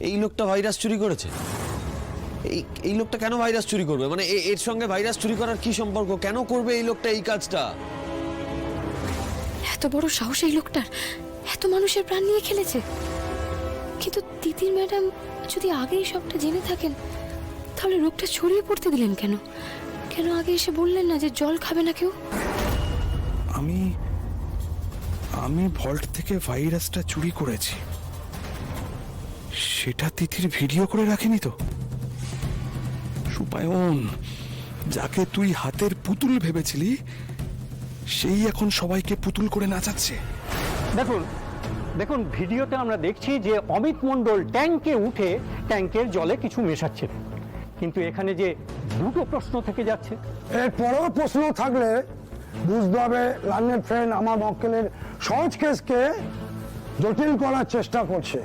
এই লোকটা ভাইরাস চুরি করেছে? এই লোকটা কেন ভাইরাস চুরি করবে? মানে এর সঙ্গে ভাইরাস চুরি করার কি সম্পর্ক? কেন করবে এই লোকটা এই কাজটা? এত বড় সাহস এই লোকটার, এত মানুষের প্রাণ নিয়ে খেলেছে। কিন্তু তিতির ম্যাডাম যদি আগেই সবটা জেনে থাকেন, তাহলে রোগটা ছড়িয়ে পড়তে দিলেন কেন? কেন আগে এসে বললেন না যে জল খাবে না কেউ? আমি ভল্ট থেকে ভাইরাসটা চুরি করেছি, সেটা তিথির ভিডিও করে রাখেনি তো? সুপায়ন, যাকে তুই হাতের পুতুল ভেবেছিলি, সেই এখন সবাইকে পুতুল করে নাচাচ্ছে। দেখুন ভিডিওতে আমরা দেখছি যে অমিত মণ্ডল ট্যাঙ্কে উঠে ট্যাঙ্কের জলে কিছু মেশাচ্ছেন, কিন্তু এখানে যে দুটো প্রশ্ন থেকে যাচ্ছে। এর পরেও প্রশ্ন থাকলে বুঝতে হবে লার্নেড ফ্রেন্ড আমার মক্কেলের সহজ কেসকে জটিল করার চেষ্টা করছে।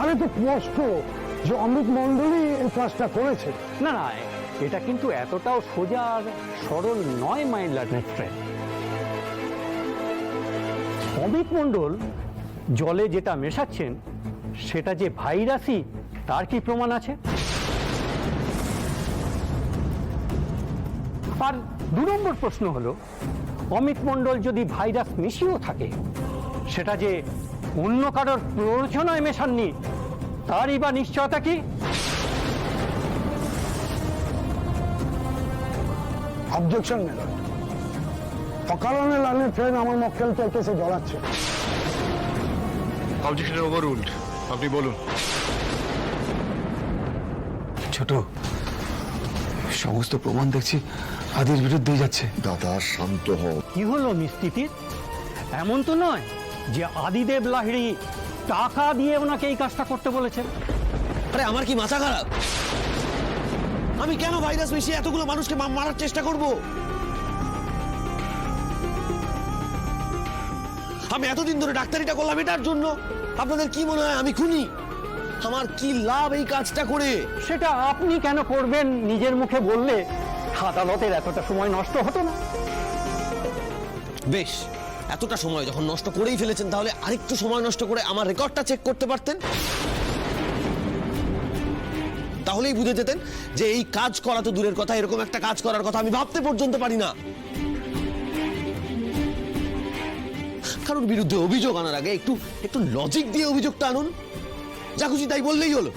আরে তো স্পষ্ট যে অমিত মণ্ডলই এই কাজটা করেছে। না, এটা কিন্তু এতটাও সোজা আর সরল নয় মাই লার্নেড ফ্রেন্ড। অমিত মণ্ডল জলে যেটা মেশাচ্ছেন সেটা যে ভাইরাসই, তার কি প্রমাণ আছে? আর 2 নম্বর প্রশ্ন হলো, অমিত মণ্ডল যদি ভাইরাস মিশিয়েও থাকে, সেটা যে অন্য কারোর প্ররোচনায় মেশাননি, তারই বা নিশ্চয়তা কি? অবজেকশন মেলা অকারণে লার্নেড ফ্রেন্ড আমার মক্কেলকে কেসে জড়াচ্ছে। অবজেকশন ওভাররুলড, আপনি বলুন। ছোট, সমস্ত প্রমাণ দেখছি আদির বিরুদ্ধেই যাচ্ছে। দাদা শান্ত হও। কি হলো মিস্তিতির? এমন তো নয় যে আদিদেব লাহিড়ী টাকা দিয়ে ওনাকে এই কাজটা করতে বলেছেন। আরে আমার কি মাথা খারাপ? আমি কেন ভাইরাস মিশিয়ে এতগুলো মানুষকে মারার চেষ্টা করব? আমি এতদিন ধরে ডাক্তারিটা করলাম এটার জন্য। আপনাদের কি মনে হয় আমি খুনি? আমার কি লাভ এই কাজটা করে? সেটা আপনি কেন করবেন নিজের মুখে বললে আদালতের এতটা সময় নষ্ট হতো না। বেশ, এতটা সময় যখন নষ্ট করেই ফেলেছেন, তাহলে আরেকটু সময় নষ্ট করে আমার রেকর্ডটা চেক করতে পারতেন। তাহলেই বুঝে যেতেন যে এই কাজ করা তো দূরের কথা, এরকম একটা কাজ করার কথা আমি ভাবতে পর্যন্ত পারি না। কারোর বিরুদ্ধে অভিযোগ আনার আগে একটু লজিক দিয়ে অভিযোগটা আনুন। যা খুশি তাই বললেই হলো।